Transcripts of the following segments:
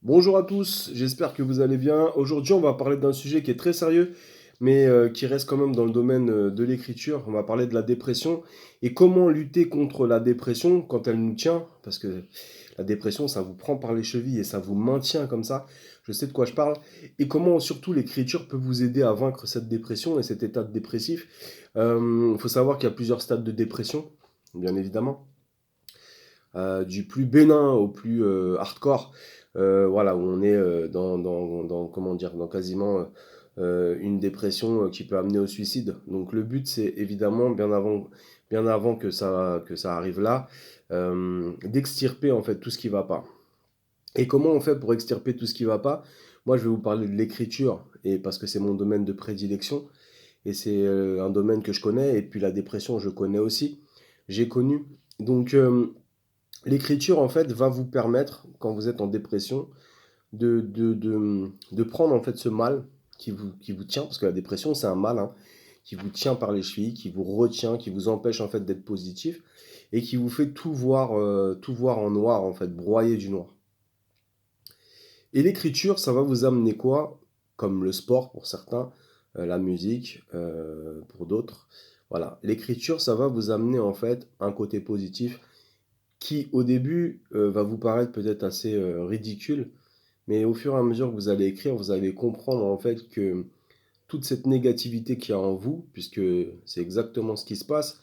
Bonjour à tous, j'espère que vous allez bien. Aujourd'hui, on va parler d'un sujet qui est très sérieux, mais qui reste quand même dans le domaine de l'écriture. On va parler de la dépression et comment lutter contre la dépression quand elle nous tient, parce que la dépression, ça vous prend par les chevilles et ça vous maintient comme ça. Je sais de quoi je parle. Et comment surtout l'écriture peut vous aider à vaincre cette dépression et cet état dépressif. Il faut savoir qu'il y a plusieurs stades de dépression, bien évidemment. Du plus bénin au plus hardcore, voilà, où on est comment dire, dans quasiment une dépression qui peut amener au suicide. Donc le but, c'est évidemment, bien avant que ça arrive là, d'extirper en fait tout ce qui va pas. Et comment on fait pour extirper tout ce qui va pas? Moi, je vais vous parler de l'écriture, et parce que c'est mon domaine de prédilection, et c'est un domaine que je connais, et puis la dépression, je connais aussi, j'ai connu. Donc, l'écriture, en fait, va vous permettre, quand vous êtes en dépression, de prendre en fait ce mal qui vous tient, parce que la dépression, c'est un mal, hein, qui vous tient par les chevilles, qui vous retient, qui vous empêche en fait d'être positif, et qui vous fait tout voir en noir, en fait, broyer du noir. Et l'écriture, ça va vous amener quoi? Comme le sport pour certains, la musique pour d'autres. Voilà, l'écriture, ça va vous amener en fait un côté positif qui au début va vous paraître peut-être assez ridicule, mais au fur et à mesure que vous allez écrire, vous allez comprendre en fait que toute cette négativité qu'il y a en vous, puisque c'est exactement ce qui se passe,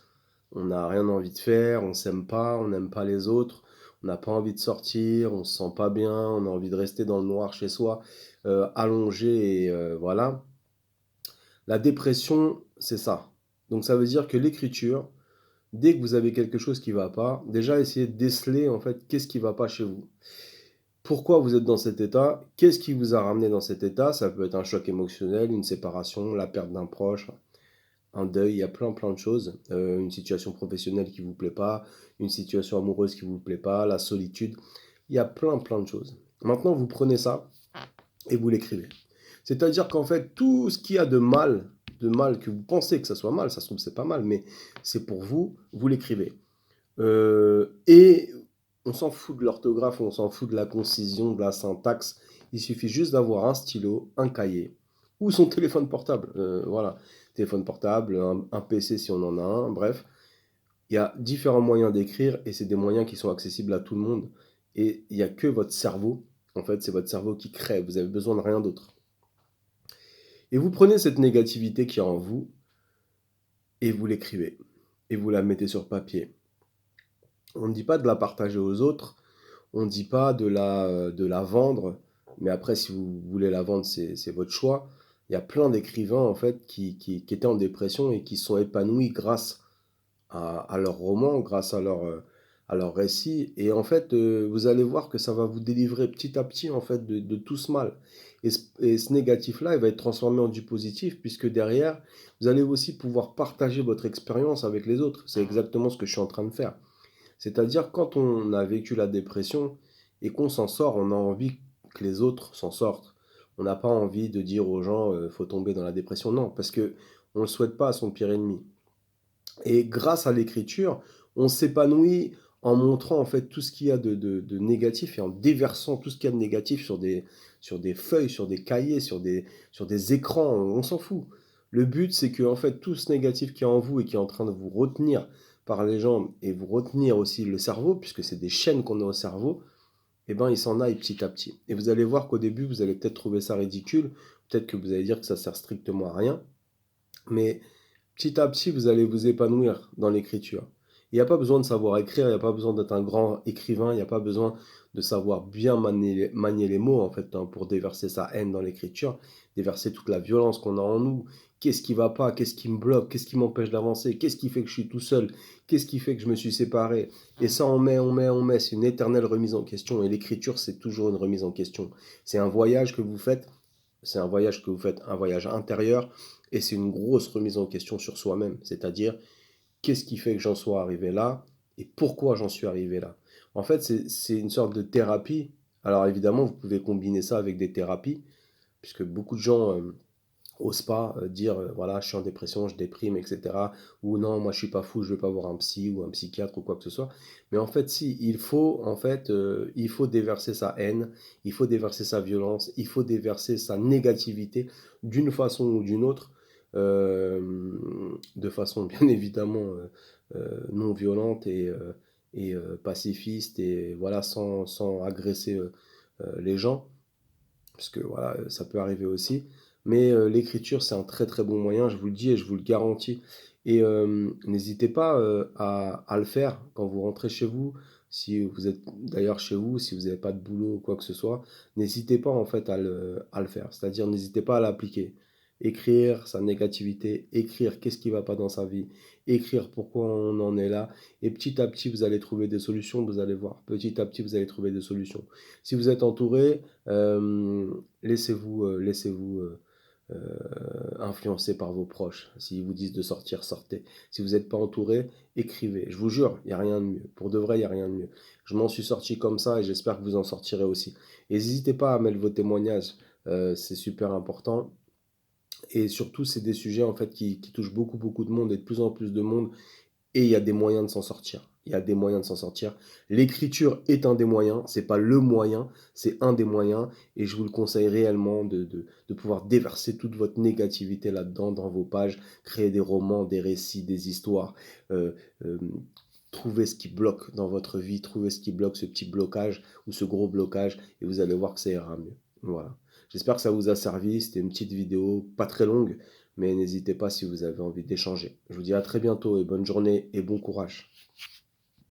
on n'a rien envie de faire, on s'aime pas, on n'aime pas les autres, on n'a pas envie de sortir, on se sent pas bien, on a envie de rester dans le noir chez soi, allongé et voilà. La dépression, c'est ça. Donc ça veut dire que l'écriture, dès que vous avez quelque chose qui va pas, déjà essayez de déceler en fait qu'est-ce qui va pas chez vous. Pourquoi vous êtes dans cet état? Qu'est-ce qui vous a ramené dans cet état? Ça peut être un choc émotionnel, une séparation, la perte d'un proche, un deuil, il y a plein de choses. Une situation professionnelle qui vous plaît pas, une situation amoureuse qui vous plaît pas, la solitude. Il y a plein de choses. Maintenant, vous prenez ça et vous l'écrivez. C'est-à-dire qu'en fait, tout ce qu'il y a de mal que vous pensez que ça soit mal, ça se trouve c'est pas mal, mais c'est pour vous, vous l'écrivez. Et on s'en fout de l'orthographe, on s'en fout de la concision, de la syntaxe. Il suffit juste d'avoir un stylo, un cahier ou son téléphone portable. Voilà, téléphone portable, un PC si on en a un, bref. Il y a différents moyens d'écrire et c'est des moyens qui sont accessibles à tout le monde. Et il n'y a que votre cerveau. En fait, c'est votre cerveau qui crée. Vous avez besoin de rien d'autre. Et vous prenez cette négativité qui est en vous et vous l'écrivez. Et vous la mettez sur papier. On ne dit pas de la partager aux autres, on ne dit pas de la vendre, mais après, si vous voulez la vendre, c'est votre choix. Il y a plein d'écrivains, en fait, qui étaient en dépression et qui sont épanouis grâce à leurs romans, grâce à leurs récits. Et en fait, vous allez voir que ça va vous délivrer petit à petit, en fait, de tout ce mal. Et ce négatif-là, il va être transformé en du positif, puisque derrière, vous allez aussi pouvoir partager votre expérience avec les autres. C'est exactement ce que je suis en train de faire. C'est-à-dire quand on a vécu la dépression et qu'on s'en sort, on a envie que les autres s'en sortent. On n'a pas envie de dire aux gens faut tomber dans la dépression. Non, parce que on ne le souhaite pas à son pire ennemi. Et grâce à l'écriture, on s'épanouit en montrant en fait tout ce qu'il y a de négatif et en déversant tout ce qu'il y a de négatif sur des feuilles, sur des cahiers, sur des écrans. On s'en fout. Le but, c'est que en fait tout ce négatif qui est en vous et qui est en train de vous retenir par les jambes et vous retenir aussi le cerveau, puisque c'est des chaînes qu'on a au cerveau, eh ben, il s'en aille petit à petit. Et vous allez voir qu'au début, vous allez peut-être trouver ça ridicule, peut-être que vous allez dire que ça sert strictement à rien, mais petit à petit, vous allez vous épanouir dans l'écriture. Il n'y a pas besoin de savoir écrire, il n'y a pas besoin d'être un grand écrivain, il n'y a pas besoin de savoir bien manier les mots en fait, hein, pour déverser sa haine dans l'écriture, déverser toute la violence qu'on a en nous. Qu'est-ce qui va pas? Qu'est-ce qui me bloque? Qu'est-ce qui m'empêche d'avancer? Qu'est-ce qui fait que je suis tout seul? Qu'est-ce qui fait que je me suis séparé? Et ça, on met. C'est une éternelle remise en question. Et l'écriture, c'est toujours une remise en question. C'est un voyage que vous faites. C'est un voyage que vous faites, un voyage intérieur. Et c'est une grosse remise en question sur soi-même. C'est-à-dire, qu'est-ce qui fait que j'en sois arrivé là et pourquoi j'en suis arrivé là. En fait, c'est une sorte de thérapie. Alors évidemment, vous pouvez combiner ça avec des thérapies, puisque beaucoup de gens ose pas dire voilà, je suis en dépression, je déprime, etc. Ou non, moi je suis pas fou, je vais pas voir un psy ou un psychiatre ou quoi que ce soit. Mais en fait, si, il faut en fait, il faut déverser sa haine, il faut déverser sa violence, il faut déverser sa négativité d'une façon ou d'une autre, de façon bien évidemment non violente et pacifiste et voilà, sans agresser les gens parce que voilà, ça peut arriver aussi. Mais l'écriture, c'est un très très bon moyen, je vous le dis et je vous le garantis. Et n'hésitez pas à le faire quand vous rentrez chez vous. Si vous êtes d'ailleurs chez vous, si vous n'avez pas de boulot ou quoi que ce soit, n'hésitez pas en fait à le faire. C'est-à-dire, n'hésitez pas à l'appliquer. Écrire sa négativité, écrire qu'est-ce qui ne va pas dans sa vie, écrire pourquoi on en est là. Et petit à petit, vous allez trouver des solutions, vous allez voir. Petit à petit, vous allez trouver des solutions. Si vous êtes entouré, influencer par vos proches. S'ils vous disent de sortir, sortez. Si vous n'êtes pas entouré, écrivez. Je vous jure, il n'y a rien de mieux. Pour de vrai, il n'y a rien de mieux. Je m'en suis sorti comme ça et j'espère que vous en sortirez aussi. Et n'hésitez pas à mettre vos témoignages, c'est super important. Et surtout, c'est des sujets en fait qui touchent beaucoup, beaucoup de monde et de plus en plus de monde et il y a des moyens de s'en sortir. Il y a des moyens de s'en sortir. L'écriture est un des moyens, c'est pas le moyen, c'est un des moyens. Et je vous le conseille réellement de pouvoir déverser toute votre négativité là-dedans, dans vos pages, créer des romans, des récits, des histoires. Euh, euh, Trouvez ce qui bloque dans votre vie, trouvez ce qui bloque ce petit blocage ou ce gros blocage, et vous allez voir que ça ira mieux. Voilà. J'espère que ça vous a servi. C'était une petite vidéo, pas très longue, mais n'hésitez pas si vous avez envie d'échanger. Je vous dis à très bientôt et bonne journée et bon courage.